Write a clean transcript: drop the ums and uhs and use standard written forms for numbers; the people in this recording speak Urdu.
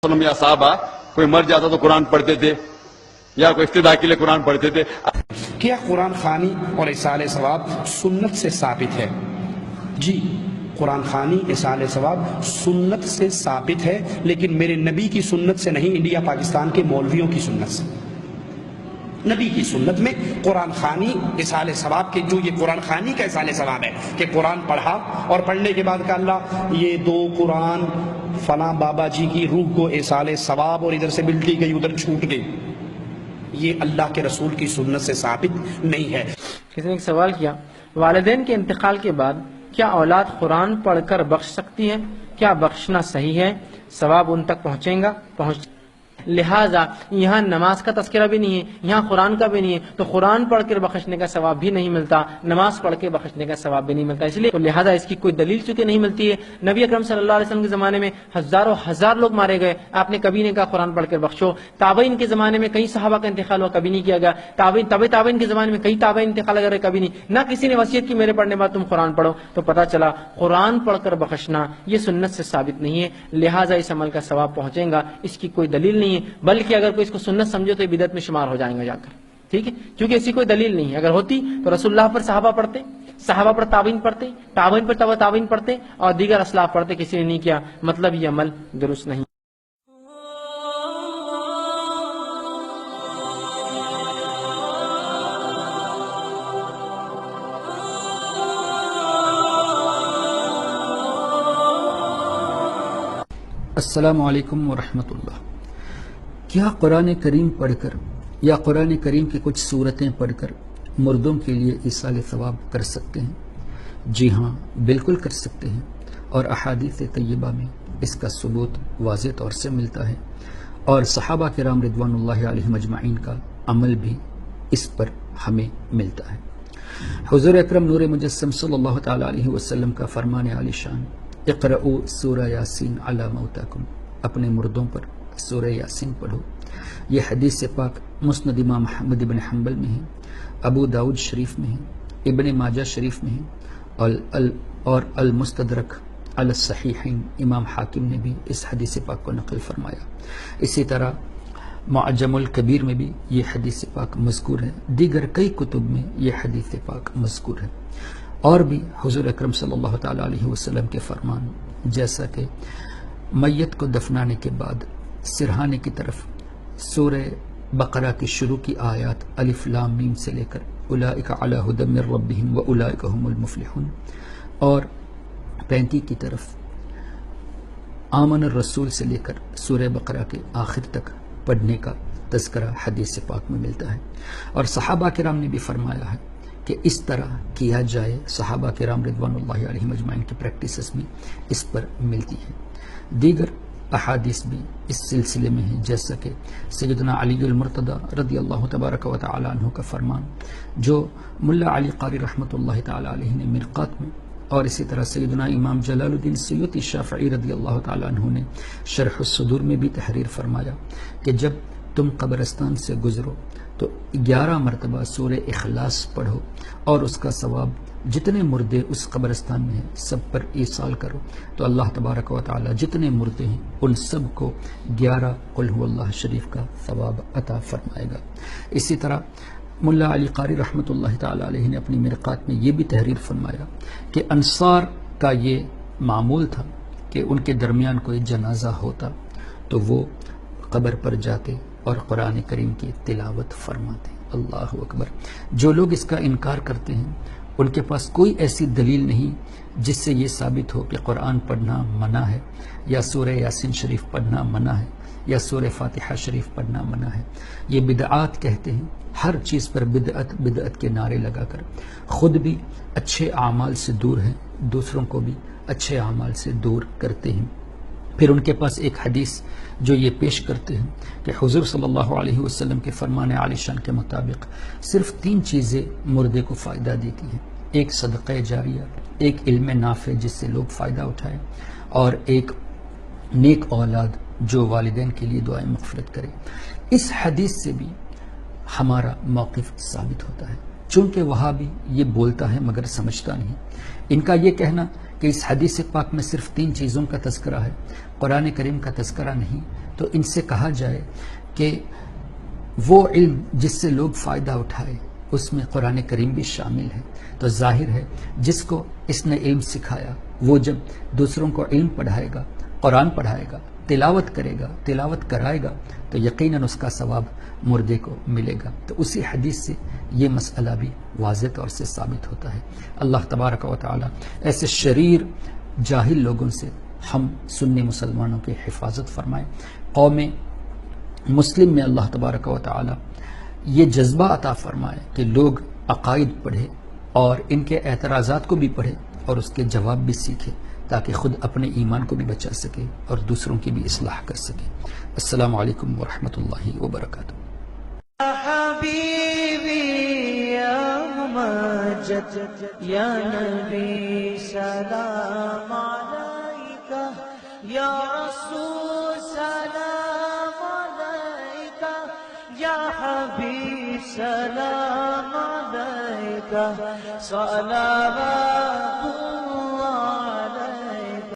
وسلم یا صحابہ کوئی مر جاتا تو قرآن پڑھتے تھے یا کوئی افتتاح کے لیے قرآن پڑھتے تھے. کیا قرآن خوانی اور اصال ثواب سنت سے ثابت ہے؟ جی، قرآن خوانی اصال ثواب سنت سے ثابت ہے، لیکن میرے نبی کی سنت سے نہیں، انڈیا پاکستان کے مولویوں کی سنت سے. نبی کی سنت میں قرآن خوانی اصال ثواب کے، جو یہ قرآن خوانی کا اصال ثواب ہے کہ قرآن پڑھا اور پڑھنے کے بعد کہا اللہ یہ دو قرآن فلاں بابا جی کی روح کو اصال ثواب، اور ادھر سے ملتی گئی ادھر چھوٹ گئی، یہ اللہ کے رسول کی سنت سے ثابت نہیں ہے. کسی نے ایک سوال کیا، والدین کے انتقال کے بعد کیا اولاد قرآن پڑھ کر بخش سکتی ہے؟ کیا بخشنا صحیح ہے؟ ثواب ان تک پہنچ لہٰذا یہاں نماز کا تذکرہ بھی نہیں ہے، یہاں قرآن کا بھی نہیں ہے، تو قرآن پڑھ کر بخشنے کا ثواب بھی نہیں ملتا، نماز پڑھ کے بخشنے کا ثواب بھی نہیں ملتا. اس لیے لہٰذا اس کی کوئی دلیل چونکہ نہیں ملتی ہے. نبی اکرم صلی اللہ علیہ وسلم کے زمانے میں ہزاروں ہزار لوگ مارے گئے، آپ نے کبھی نہیں کہا قرآن پڑھ کر بخشو. تابعین کے زمانے میں کئی صحابہ کا انتقال ہوا، کبھی نہیں کیا گیا. تابعین کے زمانے میں کئی تابعین انتقال کر رہے، کبھی نہیں. نہ کسی نے وصیت کی میرے پڑھنے بعد تم قرآن پڑھو. تو پتہ چلا قرآن پڑھ کر بخشنا یہ سنت سے ثابت نہیں ہے، لہٰذا اس عمل کا ثواب پہنچے گا، اس کی کوئی دلیل نہیں ہے. بلکہ اگر کوئی اس کو سنت سمجھو تو یہ بدعت میں شمار ہو جائیں گا جا کر. ٹھیک ہے، کیونکہ ایسی کوئی دلیل نہیں ہے. اگر ہوتی تو رسول اللہ پر صحابہ پڑھتے، صحابہ پر تابعین پڑھتے، تابعین پر تابعین پڑھتے اور دیگر اسلاف پڑھتے. کسی نے نہیں کیا، مطلب یہ عمل درست نہیں. السلام علیکم ورحمۃ اللہ. کیا قرآن کریم پڑھ کر یا قرآن کریم کی کچھ صورتیں پڑھ کر مردوں کے لیے ایصال ثواب کر سکتے ہیں؟ جی ہاں، بالکل کر سکتے ہیں، اور احادیث طیبہ میں اس کا ثبوت واضح طور سے ملتا ہے، اور صحابہ کرام رضوان اللہ علیہم اجمعین کا عمل بھی اس پر ہمیں ملتا ہے. حضور اکرم نور مجسم صلی اللہ تعالی علیہ وسلم کا فرمان عالی شان، اقرؤوا سورہ یاسین علی موتاکم، اپنے مردوں پر سورہ یاسین پڑھو. یہ حدیث پاک مسند امام احمد بن حنبل میں ہے، ابو داؤد شریف میں ہے، ابن ماجہ شریف میں ہے، اور المستدرک علی الصحیحین امام حاکم نے بھی اس حدیث پاک کو نقل فرمایا. اسی طرح معجم الکبیر میں بھی یہ حدیث پاک مذکور ہے، دیگر کئی کتب میں یہ حدیث پاک مذکور ہے. اور بھی حضور اکرم صلی اللہ تعالی علیہ وسلم کے فرمان، جیسا کہ میت کو دفنانے کے بعد سرہانے کی طرف سورہ بقرہ کی شروع کی آیات الف لام میم سے لے کر اولئک علی ھدی من ربہم واولئک ھم المفلحون، اور 35 کی طرف آمن الرسول سے لے کر سورہ بقرہ کے آخر تک پڑھنے کا تذکرہ حدیث پاک میں ملتا ہے. اور صحابہ کرام نے بھی فرمایا ہے کہ اس طرح کیا جائے. صحابہ کرام رضوان اللہ علیہم اجمعین کی پریکٹسز میں اس پر ملتی ہے. دیگر احادیث بھی اس سلسلے میں ہیں، جیسا کہ سیدنا علی المرتضی رضی اللہ تبارک و تعالی عنہ کا فرمان، جو ملا علی قاری رحمۃ اللہ تعالی علیہ نے مرقات میں، اور اسی طرح سیدنا امام جلال الدین سیوطی شافعی رضی اللہ تعالی عنہ نے شرح الصدور میں بھی تحریر فرمایا کہ جب تم قبرستان سے گزرو تو 11 مرتبہ سورہ اخلاص پڑھو، اور اس کا ثواب جتنے مردے اس قبرستان میں ہیں سب پر ایصال کرو، تو اللہ تبارک و تعالی جتنے مردے ہیں ان سب کو 11 قل هو اللہ شریف کا ثواب عطا فرمائے گا. اسی طرح ملا علی قاری رحمۃ اللہ تعالی علیہ نے اپنی مرقات میں یہ بھی تحریر فرمایا کہ انصار کا یہ معمول تھا کہ ان کے درمیان کوئی جنازہ ہوتا تو وہ قبر پر جاتے اور قرآن کریم کی تلاوت فرماتے. اللہ اکبر. جو لوگ اس کا انکار کرتے ہیں ان کے پاس کوئی ایسی دلیل نہیں جس سے یہ ثابت ہو کہ قرآن پڑھنا منع ہے، یا سورہ یاسین شریف پڑھنا منع ہے، یا سورہ فاتحہ شریف پڑھنا منع ہے. یہ بدعات کہتے ہیں، ہر چیز پر بدعت بدعت کے نعرے لگا کر خود بھی اچھے اعمال سے دور ہیں، دوسروں کو بھی اچھے اعمال سے دور کرتے ہیں. پھر ان کے پاس ایک حدیث جو یہ پیش کرتے ہیں کہ حضور صلی اللہ علیہ وسلم کے فرمان عالی شان کے مطابق صرف 3 چیزیں مردے کو فائدہ دیتی ہیں، ایک صدقہ جاریہ، ایک علم نافع جس سے لوگ فائدہ اٹھائیں، اور ایک نیک اولاد جو والدین کے لیے دعائیں مغفرت کرے. اس حدیث سے بھی ہمارا موقف ثابت ہوتا ہے چونکہ وہابی یہ بولتا ہے مگر سمجھتا نہیں. ان کا یہ کہنا کہ اس حدیث پاک میں صرف 3 چیزوں کا تذکرہ ہے، قرآن کریم کا تذکرہ نہیں، تو ان سے کہا جائے کہ وہ علم جس سے لوگ فائدہ اٹھائے اس میں قرآن کریم بھی شامل ہے. تو ظاہر ہے جس کو اس نے علم سکھایا وہ جب دوسروں کو علم پڑھائے گا، قرآن پڑھائے گا، تلاوت کرے گا، تلاوت کرائے گا، تو یقیناً اس کا ثواب مردے کو ملے گا. تو اسی حدیث سے یہ مسئلہ بھی واضح طور سے ثابت ہوتا ہے. اللہ تبارک و تعالی ایسے شریر جاہل لوگوں سے ہم سنی مسلمانوں کی حفاظت فرمائے. قوم مسلم میں اللہ تبارک و تعالی یہ جذبہ عطا فرمائے کہ لوگ عقائد پڑھے اور ان کے اعتراضات کو بھی پڑھے اور اس کے جواب بھی سیکھے تاکہ خود اپنے ایمان کو بھی بچا سکے اور دوسروں کی بھی اصلاح کر سکے. السلام علیکم ورحمۃ اللہ وبرکاتہ. حبیبی یا ممجد یا نبی سلام علیکہ یا رسول سلام علیکہ یا حبیب سلام علیکہ صلوات